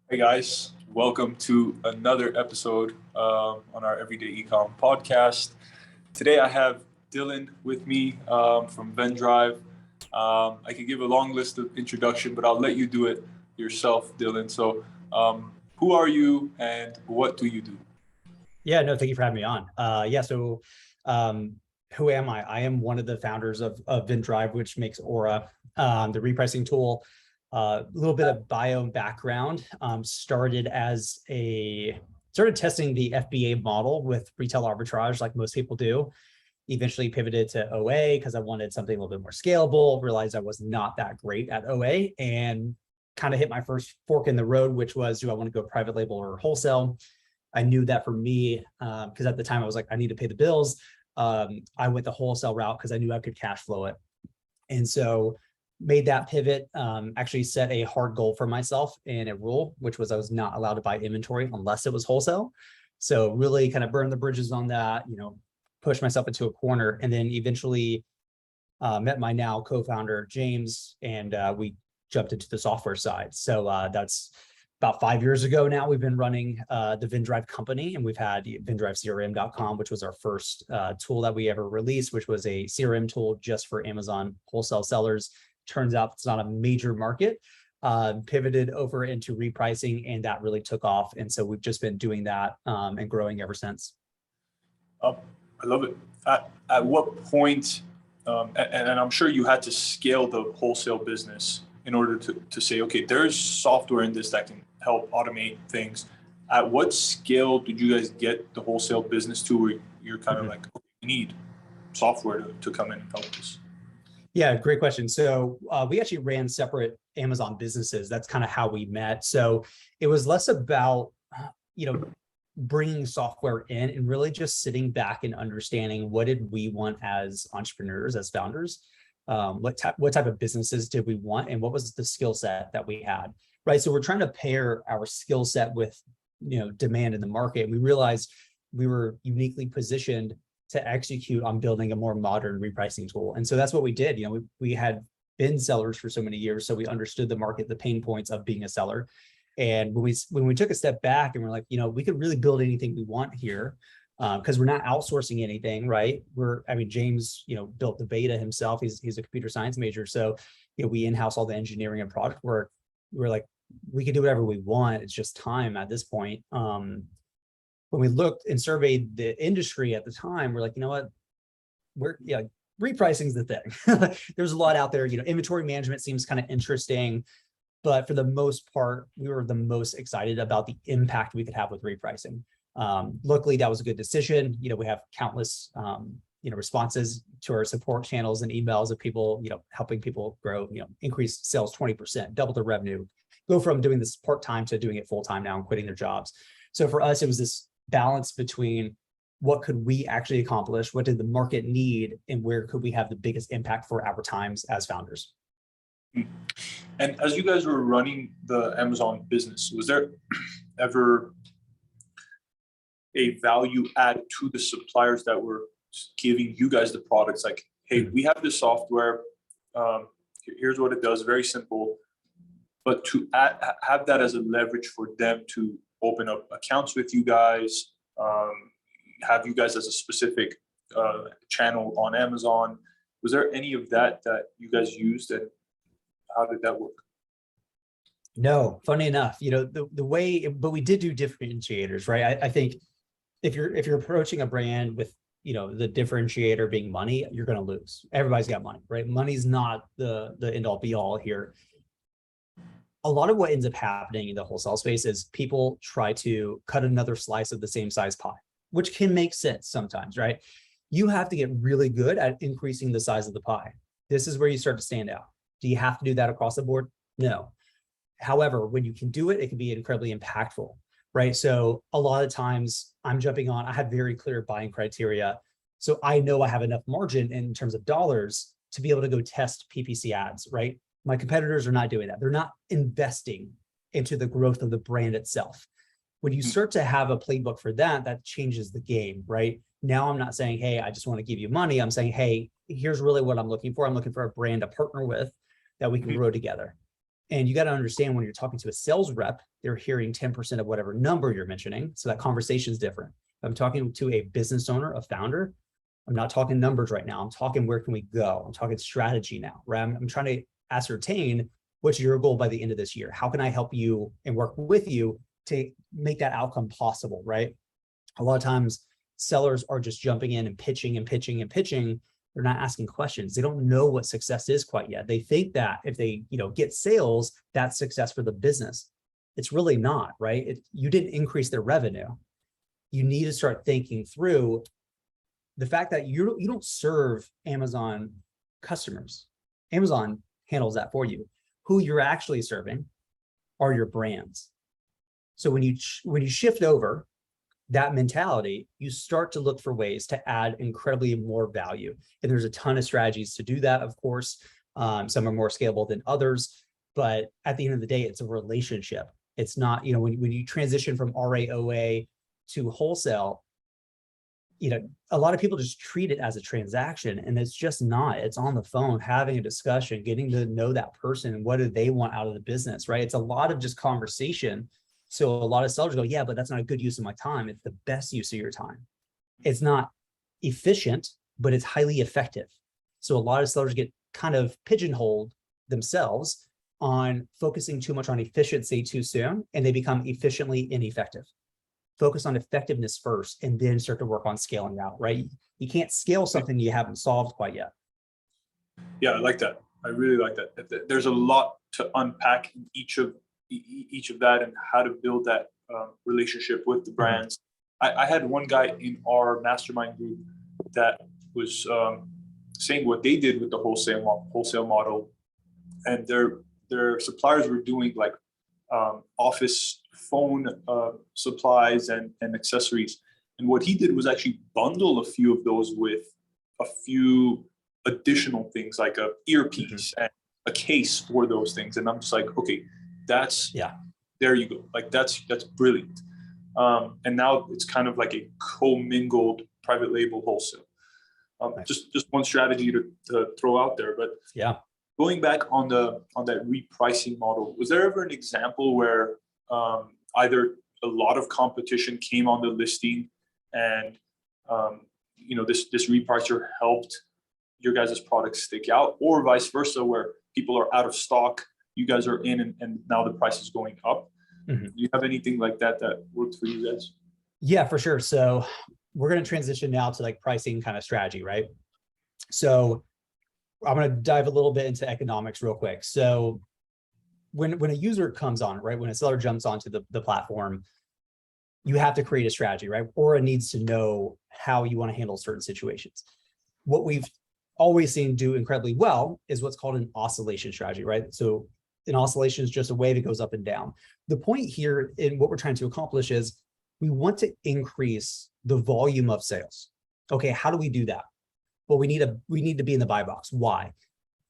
Hey guys, welcome to another episode on our Everyday Ecom podcast. Today I have Dillon with me from VenDrive. I could give a long list of introduction, but I'll let you do it yourself, Dillon. So, who are you and what do you do? Yeah, no, thank you for having me on. So who am I? I am one of the founders of VenDrive, which makes Aura, the repricing tool. A little bit of bio and background. Started testing the FBA model with retail arbitrage, like most people do. Eventually pivoted to OA because I wanted something a little bit more scalable. Realized I was not that great at OA, and kind of hit my first fork in the road, which was, do I want to go private label or wholesale? I knew that for me, because at the time I was like, I need to pay the bills. I went the wholesale route because I knew I could cash flow it. And so made that pivot, actually set a hard goal for myself and a rule, which was I was not allowed to buy inventory unless it was wholesale. So really kind of burned the bridges on that, pushed myself into a corner, and then eventually met my now co-founder, James, and we jumped into the software side. So that's about 5 years ago now. We've been running the VenDrive company, and we've had VenDriveCRM.com, which was our first tool that we ever released, which was a CRM tool just for Amazon wholesale sellers. Turns out it's not a major market. Pivoted over into repricing, and that really took off. And so we've just been doing that and growing ever since. I love it. At what point, and I'm sure you had to scale the wholesale business in order to say, okay, there's software in this that can help automate things. At what scale did you guys get the wholesale business to where you're kind of like, okay, we need software to come in and help us? Yeah, great question. So we actually ran separate Amazon businesses. That's kind of how we met. So it was less about, bringing software in and really just sitting back and understanding what did we want as entrepreneurs, as founders. What type of businesses did we want, and what was the skill set that we had, right? So we're trying to pair our skill set with, demand in the market. We realized we were uniquely positioned to execute on building a more modern repricing tool. And so that's what we did. We had been sellers for so many years, so we understood the market, the pain points of being a seller. And when we took a step back and we're like, we could really build anything we want here, because we're not outsourcing anything, right? James, built the beta himself. He's a computer science major. So, we in-house all the engineering and product work. We're like, we can do whatever we want. It's just time at this point. When we looked and surveyed the industry at the time, we're like, you know what? Repricing is the thing. There's a lot out there. Inventory management seems kind of interesting. But for the most part, we were the most excited about the impact we could have with repricing. Luckily, that was a good decision. We have countless, responses to our support channels and emails of people, helping people grow, increase sales 20%, double their revenue, go from doing this part-time to doing it full-time now and quitting their jobs. So for us, it was this balance between what could we actually accomplish, what did the market need, and where could we have the biggest impact for our times as founders. And as you guys were running the Amazon business, was there ever a value add to the suppliers that were giving you guys the products? Like, hey, we have this software. Here's what it does. Very simple. But to have that as a leverage for them to open up accounts with you guys, have you guys as a specific channel on Amazon. Was there any of that you guys used, and how did that work? No, funny enough, the way, but we did do differentiators, right? I think if you're approaching a brand with, the differentiator being money, you're going to lose. Everybody's got money, right? Money's not the end all be all here. A lot of what ends up happening in the wholesale space is people try to cut another slice of the same size pie, which can make sense sometimes, right? You have to get really good at increasing the size of the pie. This is where you start to stand out. Do you have to do that across the board? No. However, when you can do it, it can be incredibly impactful, right? So a lot of times I'm jumping on, I have very clear buying criteria. So I know I have enough margin in terms of dollars to be able to go test PPC ads, right? My competitors are not doing that. They're not investing into the growth of the brand itself. When you start to have a playbook for that, that changes the game, right? Now I'm not saying, hey, I just want to give you money. I'm saying, hey, here's really what I'm looking for. I'm looking for a brand to partner with that we can grow together. And you got to understand when you're talking to a sales rep, they're hearing 10% of whatever number you're mentioning. So that conversation is different. If I'm talking to a business owner, a founder, I'm not talking numbers right now. I'm talking where can we go? I'm talking strategy now, right? I'm trying to ascertain what's your goal by the end of this year. How can I help you and work with you to make that outcome possible, right? A lot of times sellers are just jumping in and pitching and pitching and pitching. They're not asking questions. They don't know what success is quite yet. They think that if they, get sales, that's success for the business. It's really not, right? You didn't increase their revenue. You need to start thinking through the fact that you don't serve Amazon customers. Amazon handles that for you. Who you're actually serving are your brands. So when you shift over that mentality, you start to look for ways to add incredibly more value. And there's a ton of strategies to do that, of course. Some are more scalable than others, but at the end of the day, it's a relationship. It's not, when you transition from RAOA to wholesale, a lot of people just treat it as a transaction, and it's just not. It's on the phone, having a discussion, getting to know that person and what do they want out of the business, right? It's a lot of just conversation. So a lot of sellers go, yeah, but that's not a good use of my time. It's the best use of your time. It's not efficient, but it's highly effective. So a lot of sellers get kind of pigeonholed themselves on focusing too much on efficiency too soon, and they become efficiently ineffective. Focus on effectiveness first and then start to work on scaling out, right? You can't scale something you haven't solved quite yet. Yeah, I like that. I really like that. There's a lot to unpack in each of that and how to build that relationship with the brands. I had one guy in our mastermind group that was saying what they did with the wholesale model, and their suppliers were doing like office phone supplies and accessories. And what he did was actually bundle a few of those with a few additional things like a earpiece and a case for those things. And I'm just like, okay, there you go. Like that's brilliant. And now it's kind of like a commingled private label wholesale. Just one strategy to throw out there. But yeah, going back on that repricing model, was there ever an example where either a lot of competition came on the listing and this repricer helped your guys' products stick out, or vice versa, where people are out of stock, you guys are in, and now the price is going up? Do you have anything like that worked for you guys? Yeah, for sure. So we're going to transition now to like pricing kind of strategy, right? So I'm going to dive a little bit into economics real quick. So when a user comes on, right, when a seller jumps onto the platform, you have to create a strategy, right? Or it needs to know how you want to handle certain situations. What we've always seen do incredibly well is what's called an oscillation strategy, right? So an oscillation is just a wave that goes up and down. The point here in what we're trying to accomplish is we want to increase the volume of sales. Okay, how do we do that? Well, we need to be in the buy box. Why?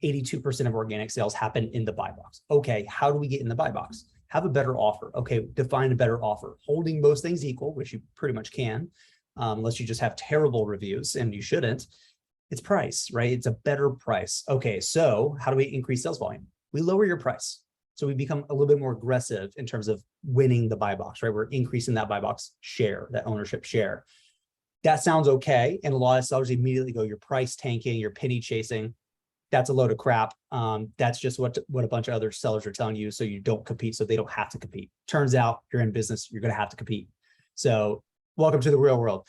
82% of organic sales happen in the buy box. Okay, how do we get in the buy box? Have a better offer. Okay, define a better offer. Holding most things equal, which you pretty much can, unless you just have terrible reviews, and you shouldn't. It's price, right? It's a better price. Okay, so how do we increase sales volume? We lower your price. So we become a little bit more aggressive in terms of winning the buy box, right? We're increasing that buy box share, that ownership share. That sounds okay. And a lot of sellers immediately go, you're price tanking, you're penny chasing. That's a load of crap. That's just what a bunch of other sellers are telling you, so you don't compete, so they don't have to compete. Turns out you're in business, you're going to have to compete. So welcome to the real world.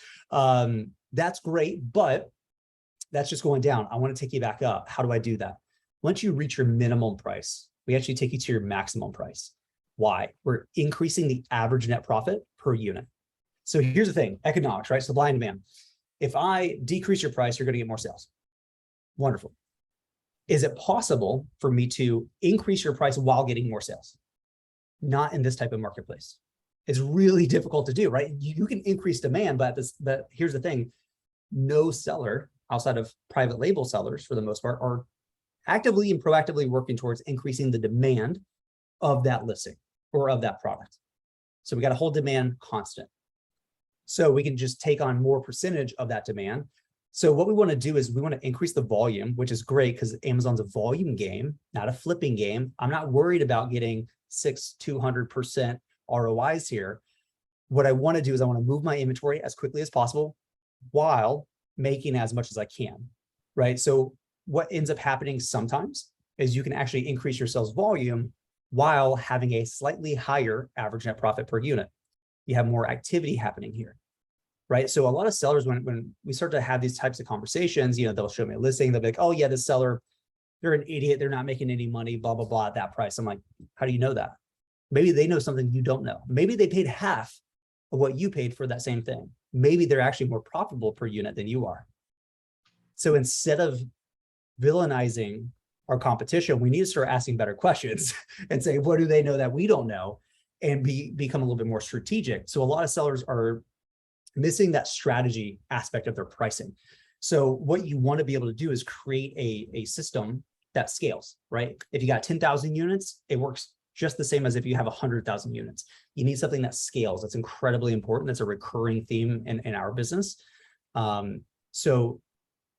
That's great, but that's just going down. I want to take you back up. How do I do that? Once you reach your minimum price, we actually take you to your maximum price. Why? We're increasing the average net profit per unit. So here's the thing, economics, right? Supply and demand. If I decrease your price, you're going to get more sales. Wonderful. Is it possible for me to increase your price while getting more sales? Not in this type of marketplace. It's really difficult to do, right? You can increase demand, but here's the thing. No seller outside of private label sellers, for the most part, are actively and proactively working towards increasing the demand of that listing or of that product. So we got to hold demand constant. So we can just take on more percentage of that demand So what we want to do is we want to increase the volume, which is great because Amazon's a volume game, not a flipping game. I'm not worried about getting 200% ROIs here. What I want to do is I want to move my inventory as quickly as possible while making as much as I can, right? So what ends up happening sometimes is you can actually increase your sales volume while having a slightly higher average net profit per unit. You have more activity happening here, right? So a lot of sellers, when we start to have these types of conversations, they'll show me a listing, they'll be like, oh yeah, this seller, they're an idiot, they're not making any money, blah, blah, blah, at that price. I'm like, how do you know that? Maybe they know something you don't know. Maybe they paid half of what you paid for that same thing. Maybe they're actually more profitable per unit than you are. So instead of villainizing our competition, we need to start asking better questions and say, what do they know that we don't know? And become a little bit more strategic. So a lot of sellers are missing that strategy aspect of their pricing. So what you want to be able to do is create a system that scales, right? If you got 10,000 units, it works just the same as if you have 100,000 units. You need something that scales. That's incredibly important. That's a recurring theme in our business. So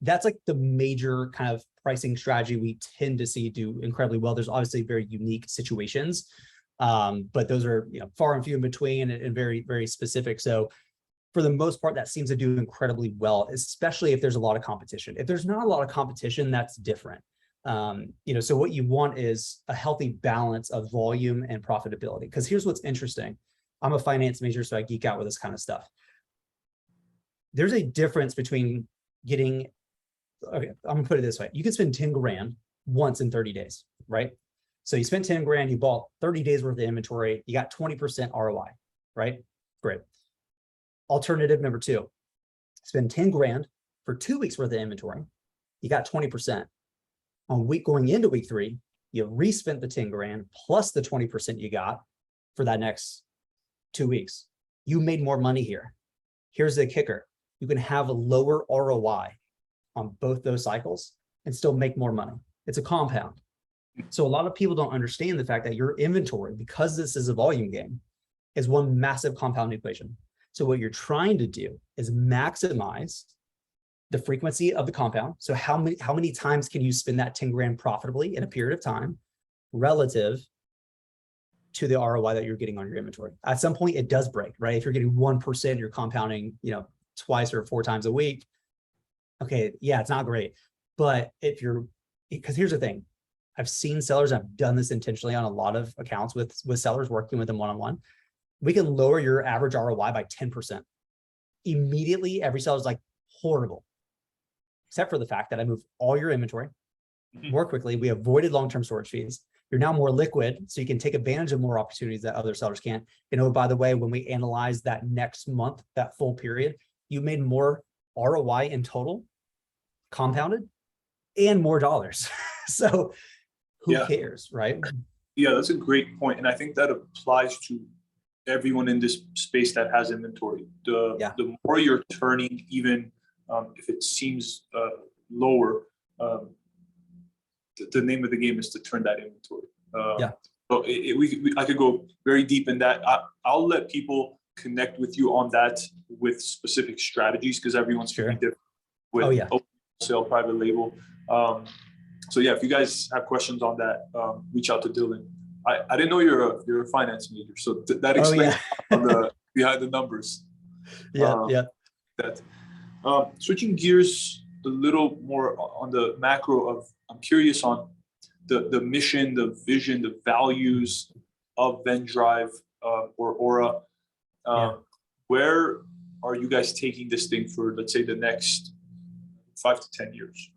that's like the major kind of pricing strategy we tend to see do incredibly well. There's obviously very unique situations, but those are far and few in between and very, very specific. So for the most part, that seems to do incredibly well, especially if there's a lot of competition. If there's not a lot of competition, that's different. So what you want is a healthy balance of volume and profitability. Because here's what's interesting. I'm a finance major, so I geek out with this kind of stuff. There's a difference between getting, okay, I'm gonna put it this way. You can spend 10 grand once in 30 days, right? So you spent 10 grand, you bought 30 days worth of inventory, you got 20% ROI, right? Great. Alternative number two, spend 10 grand for 2 weeks worth of inventory, you got 20%. Going into week 3, you respent the 10 grand plus the 20% you got for that next 2 weeks. You made more money here. Here's the kicker. You can have a lower ROI on both those cycles and still make more money. It's a compound. So a lot of people don't understand the fact that your inventory, because this is a volume game, is one massive compound equation. So what you're trying to do is maximize the frequency of the compound. So how many times can you spend that 10 grand profitably in a period of time relative to the ROI that you're getting on your inventory? At some point it does break, right? If you're getting 1%, you're compounding, twice or 4 times a week. Okay, yeah, it's not great. But because here's the thing, I've seen sellers, I've done this intentionally on a lot of accounts with sellers, working with them one-on-one. We can lower your average ROI by 10%. Immediately, every seller's like, horrible. Except for the fact that I moved all your inventory more quickly. We avoided long-term storage fees. You're now more liquid, so you can take advantage of more opportunities that other sellers can't. By the way, when we analyze that next month, that full period, you made more ROI in total, compounded, and more dollars. So who cares, right? Yeah, that's a great point. And I think that applies to everyone in this space that has inventory. The more you're turning, even if it seems lower, the name of the game is to turn that inventory. So I could go very deep in that. I'll let people connect with you on that with specific strategies, because everyone's very different with wholesale, private label. So yeah, if you guys have questions on that, reach out to Dillon. I didn't know you're a finance major, so that explains behind the numbers. Switching gears a little more on the macro of, I'm curious on the mission, the vision, the values of Vendrive or Aura. Where are you guys taking this thing for, let's say, the next 5 to 10 years?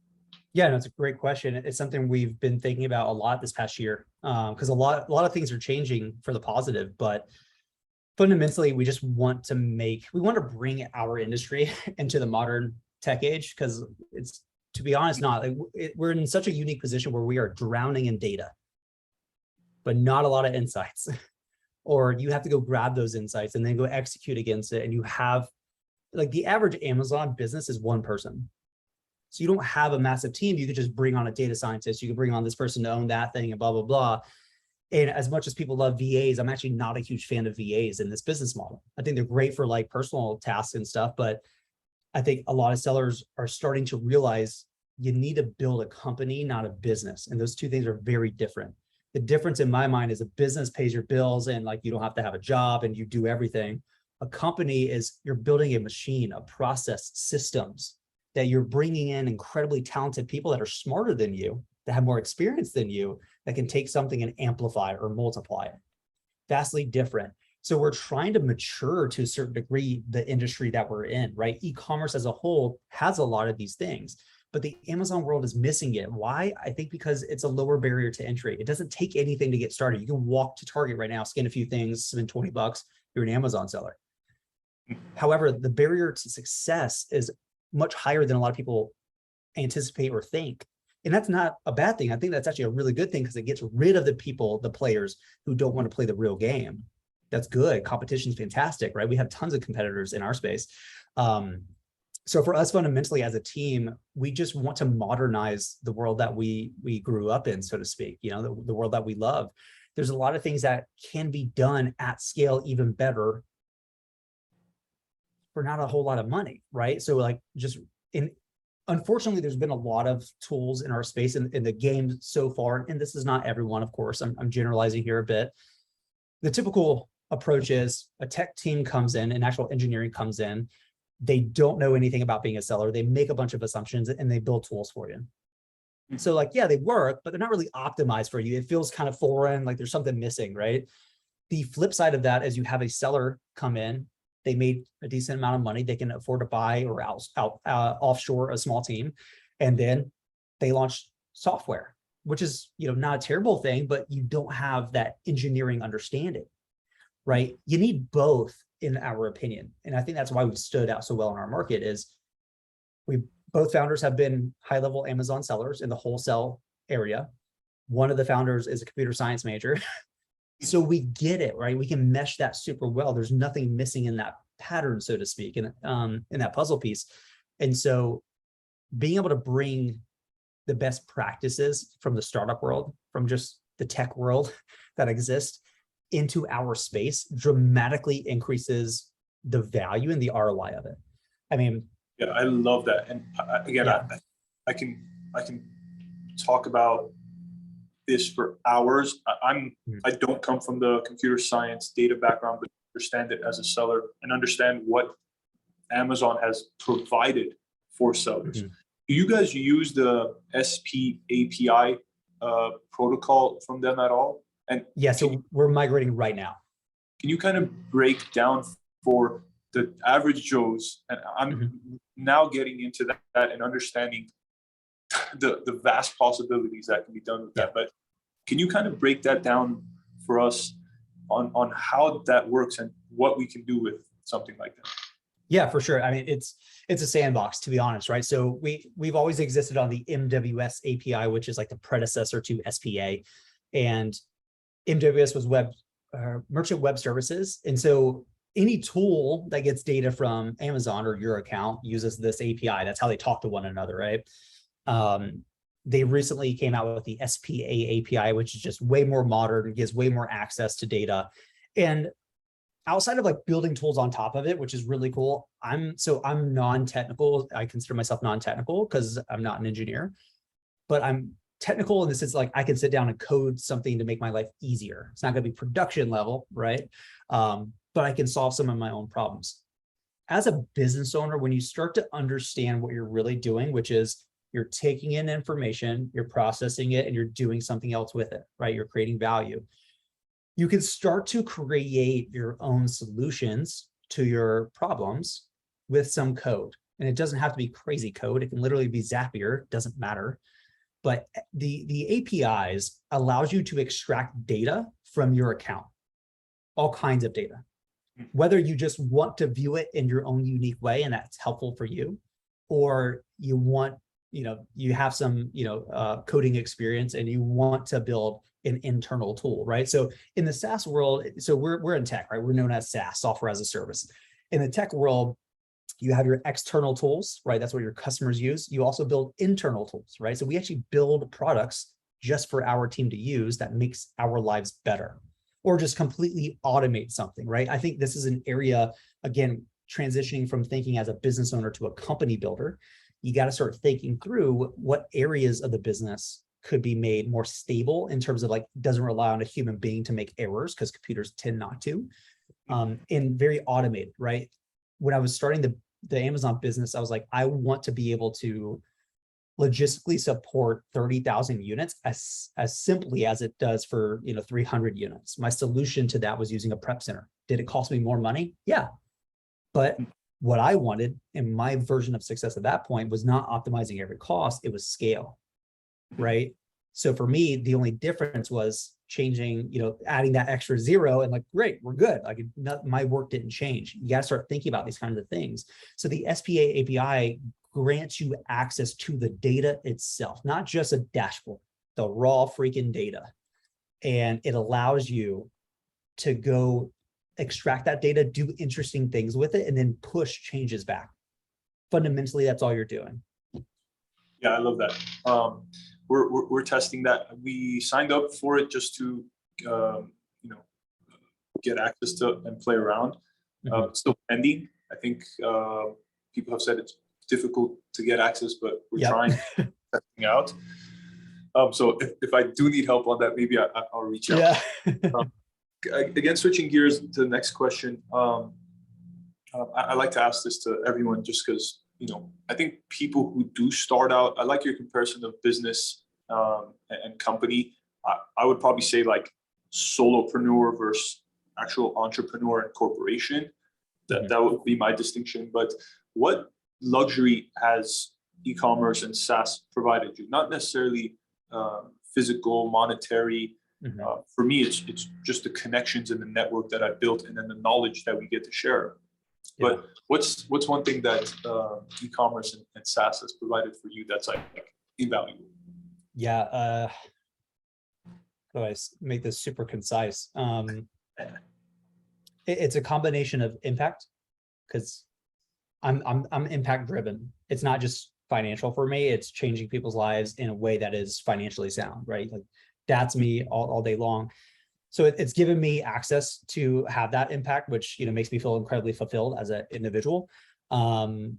Yeah, no, it's a great question. It's something we've been thinking about a lot this past year, because a lot of things are changing for the positive, but fundamentally, we just want to bring our industry into the modern tech age, because it's, to be honest, we're in such a unique position where we are drowning in data, but not a lot of insights. Or you have to go grab those insights and then go execute against it. And you have, like, the average Amazon business is one person. So you don't have a massive team. You could just bring on a data scientist. You could bring on this person to own that thing and blah, blah, blah. And as much as people love VAs, I'm actually not a huge fan of VAs in this business model. I think they're great for like personal tasks and stuff, but I think a lot of sellers are starting to realize you need to build a company, not a business. And those two things are very different. The difference in my mind is a business pays your bills and like you don't have to have a job and you do everything. A company is you're building a machine, a process, systems that you're bringing in incredibly talented people that are smarter than you, that have more experience than you, that can take something and amplify or multiply it. Vastly different. So we're trying to mature to a certain degree the industry that we're in, right? E-commerce as a whole has a lot of these things, but the Amazon world is missing it. Why? I think because it's a lower barrier to entry. It doesn't take anything to get started. You can walk to Target right now, scan a few things, spend $20, you're an Amazon seller. However, the barrier to success is much higher than a lot of people anticipate or think. And that's not a bad thing. I think that's actually a really good thing because it gets rid of the people, the players who don't want to play the real game. That's good. Competition is fantastic, right? We have tons of competitors in our space. So for us, fundamentally as a team, we just want to modernize the world that we grew up in, so to speak, you know, the world that we love. There's a lot of things that can be done at scale even better for not a whole lot of money, right? So like just unfortunately, there's been a lot of tools in our space in the game so far, and this is not everyone, of course, I'm generalizing here a bit. The typical approach is a tech team comes in, an actual engineering comes in, they don't know anything about being a seller, they make a bunch of assumptions and they build tools for you. So like, yeah, they work, but they're not really optimized for you. It feels kind of foreign, like there's something missing, right? The flip side of that is you have a seller come in, they made a decent amount of money, they can afford to buy or offshore a small team, and then they launch software, which is, you know, not a terrible thing, but you don't have that engineering understanding, right? You need both, in our opinion. And I think that's why we've stood out so well in our market is both founders have been high-level Amazon sellers in the wholesale area. One of the founders is a computer science major. So we get it, right? We can mesh that super well. There's nothing missing in that pattern, so to speak, in that puzzle piece. And so being able to bring the best practices from the startup world, from just the tech world that exists into our space dramatically increases the value and the ROI of it. I mean, yeah, I love that. And again, yeah. I can talk about this for hours. I don't come from the computer science data background, but understand it as a seller and understand what Amazon has provided for sellers. Do you guys use the SP API protocol from them at all? And yeah, so we're migrating right now. Can you kind of break down for the average Joes, and I'm now getting into that and understanding the vast possibilities that can be done with that. But can you kind of break that down for us on how that works and what we can do with something like that? Yeah, for sure. I mean, it's a sandbox, to be honest, right? So we've always existed on the MWS API, which is like the predecessor to SPA, and MWS was merchant web services. And so any tool that gets data from Amazon or your account uses this API. That's how they talk to one another, right? They recently came out with the SPA API, which is just way more modern, gives way more access to data. And outside of like building tools on top of it, which is really cool, I'm non-technical. I consider myself non-technical because I'm not an engineer, but I'm technical in the sense like I can sit down and code something to make my life easier. It's not going to be production level, right? But I can solve some of my own problems. As a business owner, when you start to understand what you're really doing, which is you're taking in information, you're processing it, and you're doing something else with it, right? You're creating value. You can start to create your own solutions to your problems with some code. And it doesn't have to be crazy code. It can literally be Zapier, doesn't matter. But the APIs allows you to extract data from your account, all kinds of data, whether you just want to view it in your own unique way, and that's helpful for you, or you want, you have some, coding experience and you want to build an internal tool, right? So in the SaaS world, so we're in tech, right? We're known as SaaS, software as a service. In the tech world, you have your external tools, right? That's what your customers use. You also build internal tools, right? So we actually build products just for our team to use that makes our lives better, or just completely automate something, right? I think this is an area, again, transitioning from thinking as a business owner to a company builder, you got to start thinking through what areas of the business could be made more stable in terms of like, doesn't rely on a human being to make errors, because computers tend not to, and very automated, right? When I was starting the Amazon business, I was like, I want to be able to logistically support 30,000 units as simply as it does for 300 units. My solution to that was using a prep center. Did it cost me more money? Yeah. But what I wanted in my version of success at that point was not optimizing every cost, it was scale, right? So for me, the only difference was changing, adding that extra zero and like, great, we're good. Like my work didn't change. You got to start thinking about these kinds of things. So the SPA API grants you access to the data itself, not just a dashboard, the raw freaking data. And it allows you to go extract that data, do interesting things with it, and then push changes back. Fundamentally, that's all you're doing. Yeah, I love that. We're testing that. We signed up for it just to, get access to and play around. It's still pending. I think people have said it's difficult to get access, but we're trying testing out. So if I do need help on that, maybe I'll reach out. Yeah. Again, switching gears to the next question. I like to ask this to everyone just because, I think people who do start out, I like your comparison of business and company. I would probably say like solopreneur versus actual entrepreneur and corporation. That would be my distinction. But what luxury has e-commerce and SaaS provided you? Not necessarily physical, monetary. For me, it's just the connections and the network that I built, and then the knowledge that we get to share. But what's one thing that e-commerce and SaaS has provided for you that's like invaluable? Yeah. How do I make this super concise? It's a combination of impact, because I'm impact driven. It's not just financial for me. It's changing people's lives in a way that is financially sound, right? Like that's me all day long. So it's given me access to have that impact, which, makes me feel incredibly fulfilled as an individual. In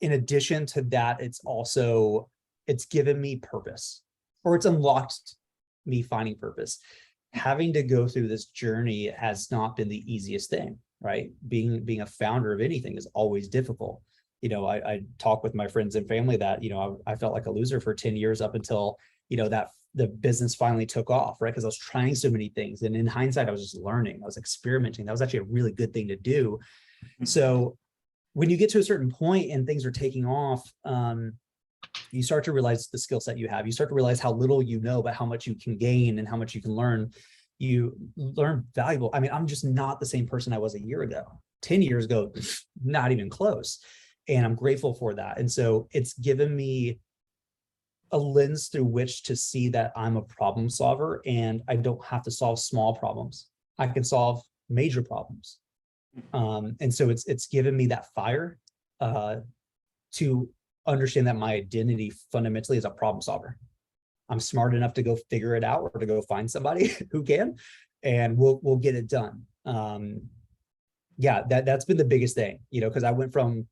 addition to that, it's given me purpose, or it's unlocked me finding purpose. Having to go through this journey has not been the easiest thing, right? Being a founder of anything is always difficult. I talk with my friends and family that, I felt like a loser for 10 years up until, that the business finally took off, right? Because I was trying so many things. And in hindsight, I was just learning, I was experimenting. That was actually a really good thing to do. So when you get to a certain point and things are taking off, you start to realize the skill set you have. You start to realize how little you know, but how much you can gain and how much you can learn. You learn valuable. I mean, I'm just not the same person I was a year ago. 10 years ago, not even close. And I'm grateful for that. And so it's given me a lens through which to see that I'm a problem solver, and I don't have to solve small problems. I can solve major problems. And so it's given me that fire to understand that my identity fundamentally is a problem solver. I'm smart enough to go figure it out, or to go find somebody who can, and we'll get it done. That's been the biggest thing, because I went from,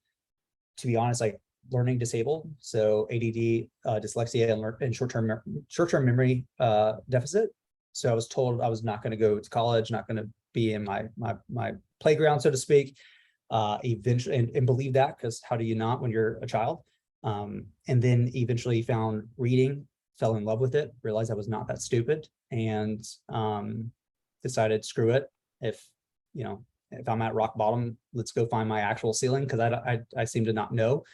to be honest, like learning disabled, so ADD, dyslexia, and short-term memory deficit. So I was told I was not going to go to college, not going to be in my playground, so to speak. Eventually, and believe that, because how do you not when you're a child? And then eventually found reading, fell in love with it, realized I was not that stupid, and decided, screw it. If I'm at rock bottom, let's go find my actual ceiling, because I seem to not know.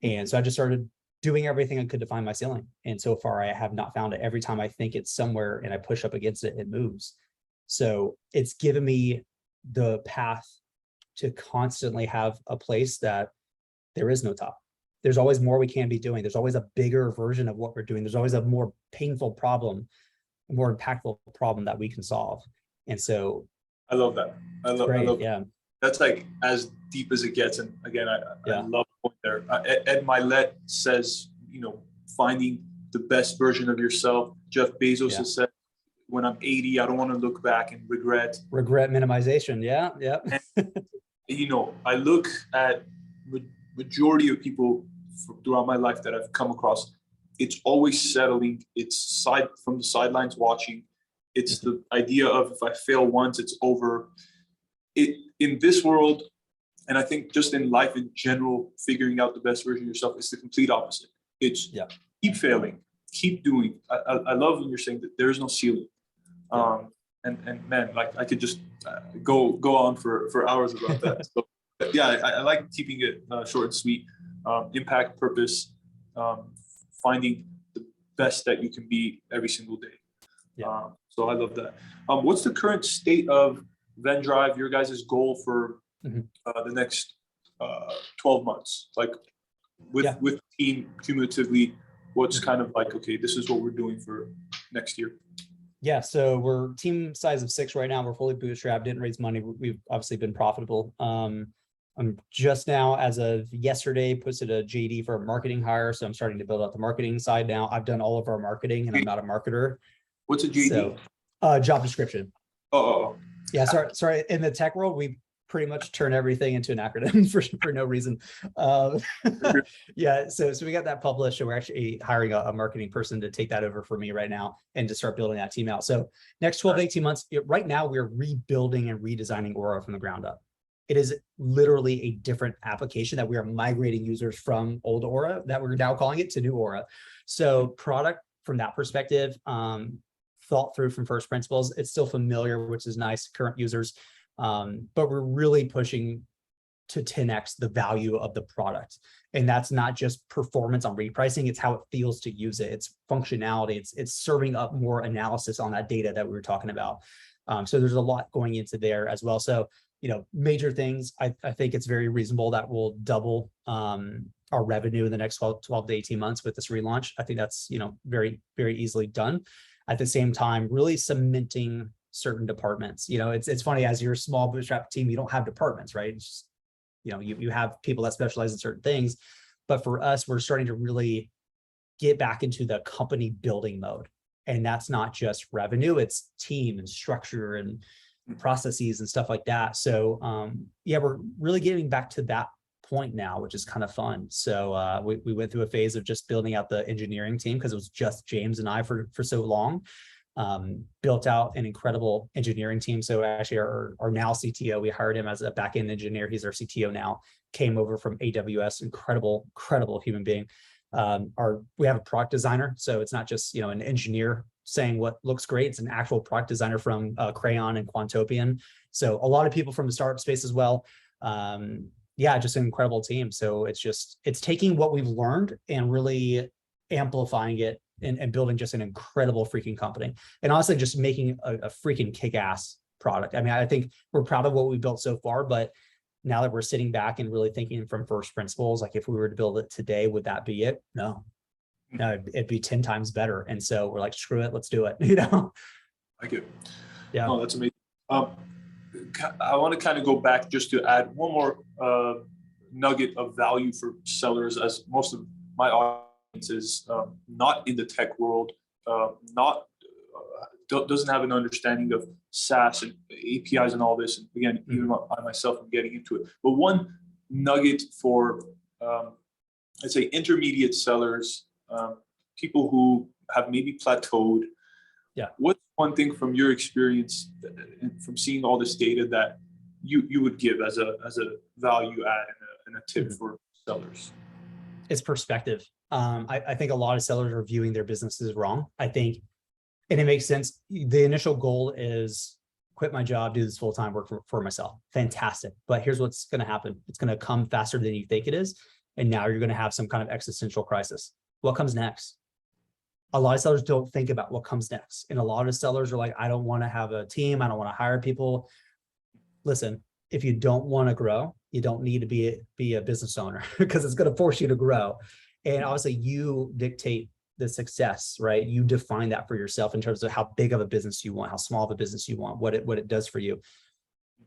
And so I just started doing everything I could to find my ceiling. And so far, I have not found it. Every time I think it's somewhere and I push up against it, it moves. So it's given me the path to constantly have a place that there is no top. There's always more we can be doing. There's always a bigger version of what we're doing. There's always a more painful problem, a more impactful problem that we can solve. And so I love that. I love yeah. That's like as deep as it gets. And again, I love the point there. Ed Milet says, finding the best version of yourself. Jeff Bezos has said, when I'm 80, I don't want to look back and regret. Regret minimization. Yeah. Yeah. And, I look at majority of people throughout my life that I've come across. It's always settling. It's from the sidelines watching. It's the idea of if I fail once, it's over. In this world, and I think just in life in general, figuring out the best version of yourself is the complete opposite. It's keep failing, keep doing. I love when you're saying that there is no ceiling. And man, like I could just go on for hours about that. So yeah, I like keeping it short and sweet. Impact, purpose, finding the best that you can be every single day. So I love that. What's the current state of VenDrive, your guys' goal for the next 12 months? Like with team cumulatively, what's kind of like, okay, this is what we're doing for next year? Yeah, so we're team size of 6 right now. We're fully bootstrapped, didn't raise money. We've obviously been profitable. I'm just now, as of yesterday, posted a JD for a marketing hire. So I'm starting to build out the marketing side now. I've done all of our marketing and I'm not a marketer. What's a JD? So, job description. Oh. Yeah, sorry. In the tech world, we pretty much turn everything into an acronym for no reason. Yeah, so we got that published, and we're actually hiring a marketing person to take that over for me right now and to start building that team out. So next 12 to 18 months, right now we're rebuilding and redesigning Aura from the ground up. It is literally a different application that we are migrating users from old Aura, that we're now calling it, to new Aura. So product from that perspective, thought through from first principles. It's still familiar, which is nice, current users. But we're really pushing to 10x the value of the product. And that's not just performance on repricing, it's how it feels to use it. It's functionality, it's serving up more analysis on that data that we were talking about. So there's a lot going into there as well. So, major things, I think it's very reasonable that we'll double our revenue in the next 12 to 18 months with this relaunch. I think that's, very, very easily done. At the same time, really cementing certain departments. It's funny, as your small bootstrap team, you don't have departments, right? It's just, you have people that specialize in certain things. But for us, we're starting to really get back into the company building mode. And that's not just revenue, it's team and structure and processes and stuff like that. So we're really getting back to that point now, which is kind of fun. So we went through a phase of just building out the engineering team because it was just James and I for so long. Built out an incredible engineering team. So actually our now CTO, we hired him as a backend engineer. He's our CTO now, came over from AWS, incredible human being. We have a product designer. So it's not just, an engineer saying what looks great. It's an actual product designer from Crayon and Quantopian. So a lot of people from the startup space as well. Just an incredible team. So it's taking what we've learned and really amplifying it and building just an incredible freaking company. And honestly, just making a freaking kick-ass product. I mean, I think we're proud of what we built so far, but now that we're sitting back and really thinking from first principles, like if we were to build it today, would that be it? No, it'd be 10 times better. And so we're like, screw it, let's do it. I get it. Yeah. Oh, that's amazing. I want to kind of go back just to add one more nugget of value for sellers, as most of my audience is not in the tech world, doesn't have an understanding of SaaS and APIs and all this. And again, even I myself am getting into it. But one nugget for, I'd say, intermediate sellers, people who have maybe plateaued. Yeah. What's one thing from your experience and from seeing all this data that you would give as a value add and a tip for sellers? It's perspective. I think a lot of sellers are viewing their businesses wrong. I think, and it makes sense. The initial goal is quit my job, do this full-time work for myself. Fantastic. But here's what's going to happen. It's going to come faster than you think it is. And now you're going to have some kind of existential crisis. What comes next? A lot of sellers don't think about what comes next. And a lot of sellers are like, I don't want to have a team. I don't want to hire people. Listen, if you don't want to grow, you don't need to be a business owner because it's going to force you to grow. And obviously you dictate the success, right? You define that for yourself in terms of how big of a business you want, how small of a business you want, what it does for you.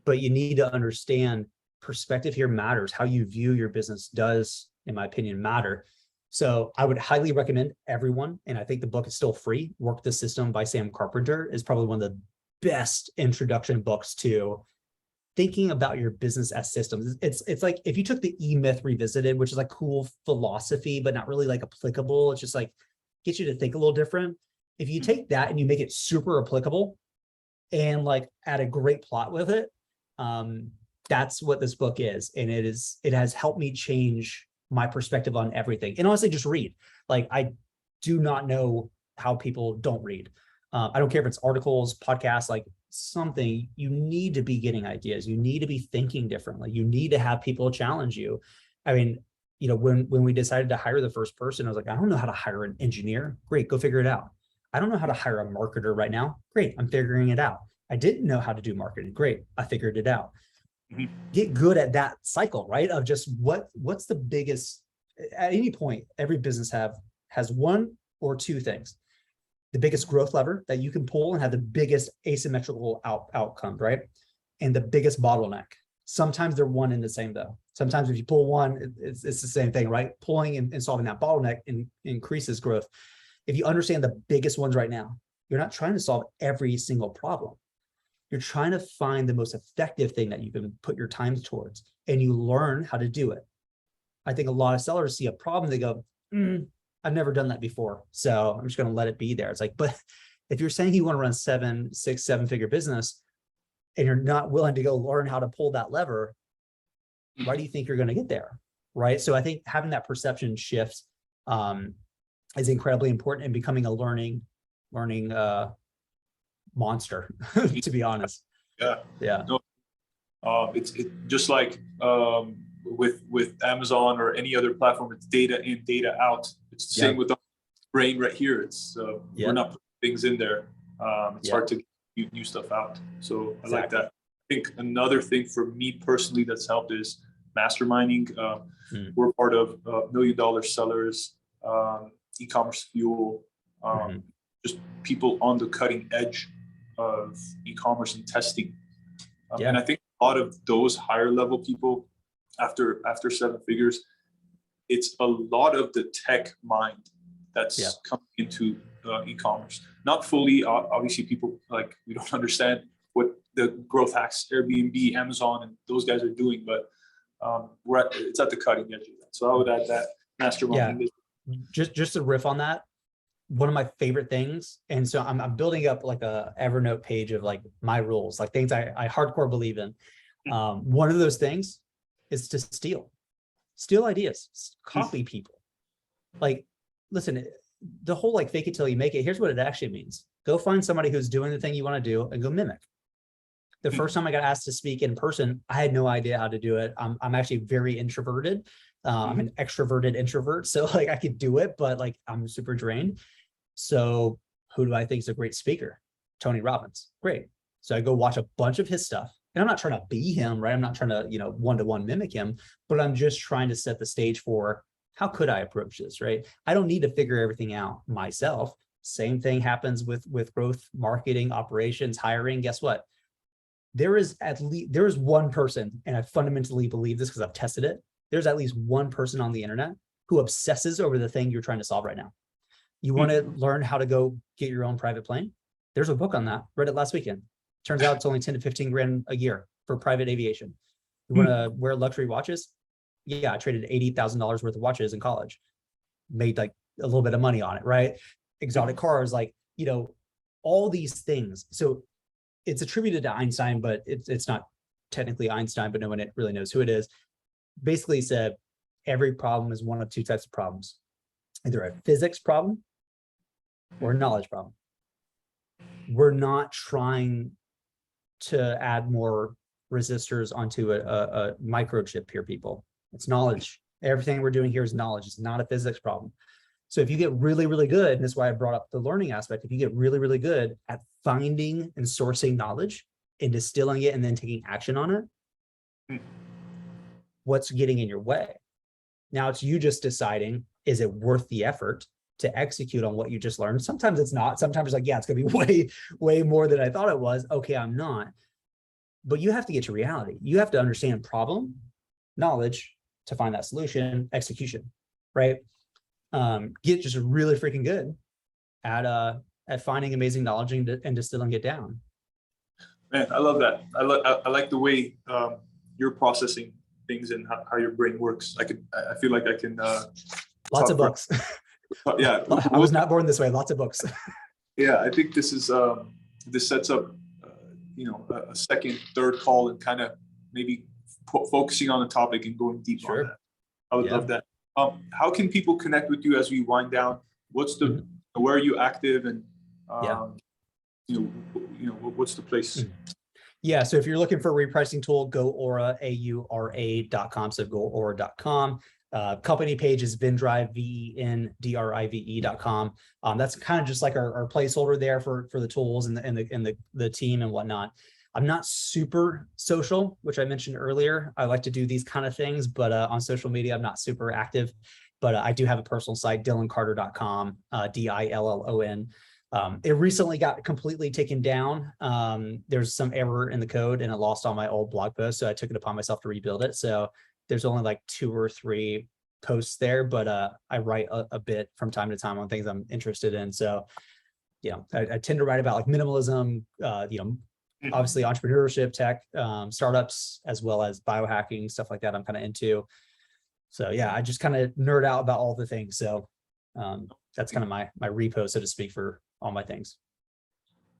But you need to understand perspective here matters. How you view your business does, in my opinion, matter. So I would highly recommend everyone, and I think the book is still free, Work the System by Sam Carpenter is probably one of the best introduction books to thinking about your business as systems. It's like if you took the E-Myth Revisited, which is like cool philosophy, but not really like applicable. It's just like get you to think a little different. If you take that and you make it super applicable and like add a great plot with it, that's what this book is. And it has helped me change my perspective on everything. And honestly, just read. Like I do not know how people don't read. I don't care if it's articles, podcasts, like something. You need to be getting ideas. You need to be thinking differently. You need to have people challenge you. I mean, you know, when we decided to hire the first person, I was like, I don't know how to hire an engineer. Great, go figure it out. I don't know how to hire a marketer right now. Great, I'm figuring it out. I didn't know how to do marketing. Great, I figured it out. Get good at that cycle, right? Of just what's the biggest, at any point, every business has one or two things. The biggest growth lever that you can pull and have the biggest asymmetrical outcome, right? And the biggest bottleneck. Sometimes they're one and the same though. Sometimes if you pull one, it's the same thing, right? Pulling and solving that bottleneck increases growth. If you understand the biggest ones right now, you're not trying to solve every single problem. You're trying to find the most effective thing that you can put your time towards, and you learn how to do it. I think a lot of sellers see a problem, they go, I've never done that before, so I'm just going to let it be there. It's like, but if you're saying you want to run 7, 6, 7-figure business, and you're not willing to go learn how to pull that lever, why do you think you're going to get there? Right. So I think having that perception shift is incredibly important, and becoming a learning monster, to be honest. Yeah. No, it's just like with Amazon or any other platform, it's data in, data out. It's the same with the brain right here. It's we're not putting things in there. It's hard to get new stuff out. So I like that. I think another thing for me personally that's helped is masterminding. We're part of $1 Million Sellers, e-commerce fuel, just people on the cutting edge of e-commerce and testing. And I think a lot of those higher level people after 7 figures, it's a lot of the tech mind that's coming into e-commerce. Not fully, obviously people like, we don't understand what the growth hacks, Airbnb, Amazon, and those guys are doing, but it's at the cutting edge of that. So I would add that masterminding. Just to riff on that, one of my favorite things, and so I'm building up like a Evernote page of like my rules, like things I hardcore believe in. One of those things is to steal ideas, copy people. Like, listen, the whole like fake it till you make it, here's what it actually means. Go find somebody who's doing the thing you want to do and go mimic. The first time I got asked to speak in person, I had no idea how to do it. I'm actually very introverted. I'm an extroverted introvert, so like I could do it, but like I'm super drained. So who do I think is a great speaker? Tony Robbins. Great. So I go watch a bunch of his stuff, and I'm not trying to be him, right? I'm not trying to, one-to-one mimic him, but I'm just trying to set the stage for how could I approach this, right? I don't need to figure everything out myself. Same thing happens with growth, marketing, operations, hiring. Guess what? There is one person, and I fundamentally believe this because I've tested it. There's at least one person on the internet who obsesses over the thing you're trying to solve right now. You want to learn how to go get your own private plane? There's a book on that. Read it last weekend. Turns out it's only 10 to 15 grand a year for private aviation. You want to wear luxury watches? Yeah, I traded $80,000 worth of watches in college. Made like a little bit of money on it, right? Exotic cars, like, all these things. So it's attributed to Einstein, but it's not technically Einstein, but no one really knows who it is. Basically said every problem is one of two types of problems, either a physics problem or a knowledge problem. We're not trying to add more resistors onto a microchip here, people. It's knowledge. Everything we're doing here is knowledge. It's not a physics problem. So if you get really, really good, and that's why I brought up the learning aspect, if you get really, really good at finding and sourcing knowledge and distilling it and then taking action on it, what's getting in your way? Now it's you just deciding, is it worth the effort to execute on what you just learned? Sometimes it's not. Sometimes it's like, yeah, it's going to be way more than I thought it was. Okay, I'm not. But you have to get to reality. You have to understand problem, knowledge to find that solution, execution, right? get just really freaking good at finding amazing knowledge and distilling it down. Man, I love that. I like the way you're processing things and how your brain works. I feel like I can. Lots of books. Yeah, I was not born this way. Lots of books. Yeah, I think this is this sets up a second, third call and kind of maybe focusing on the topic and going deep on that. I would love that. How can people connect with you as we wind down? What's the where are you active, and what's the place? Yeah, so if you're looking for a repricing tool, go Aura, AURA.com, so go Aura.com. Company page is Vendrive, VENDRIVE.com. That's kind of just like our placeholder there for the tools and the team and whatnot. I'm not super social, which I mentioned earlier. I like to do these kind of things, but on social media, I'm not super active. But I do have a personal site, DillonCarter.com, DILLON. It recently got completely taken down. There's some error in the code and it lost all my old blog posts. So I took it upon myself to rebuild it. So there's only like 2 or 3 posts there, but I write a bit from time to time on things I'm interested in. So, I tend to write about like minimalism, obviously entrepreneurship, tech, startups, as well as biohacking, stuff like that I'm kind of into. So yeah, I just kind of nerd out about all the things. So that's kind of my repo, so to speak, for all my things.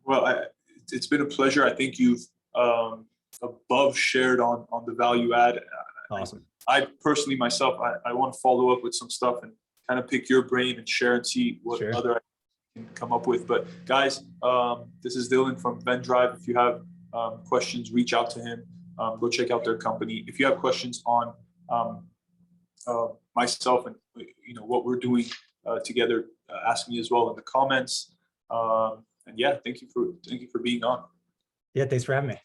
Well, it's been a pleasure. I think you've above shared on the value add. Awesome. I personally myself, I want to follow up with some stuff and kind of pick your brain and share and see what other I can come up with. But guys, this is Dillon from Vendrive. If you have questions, reach out to him. Go check out their company. If you have questions on myself and what we're doing together, ask me as well in the comments. And yeah, thank you for being on. Yeah, thanks for having me.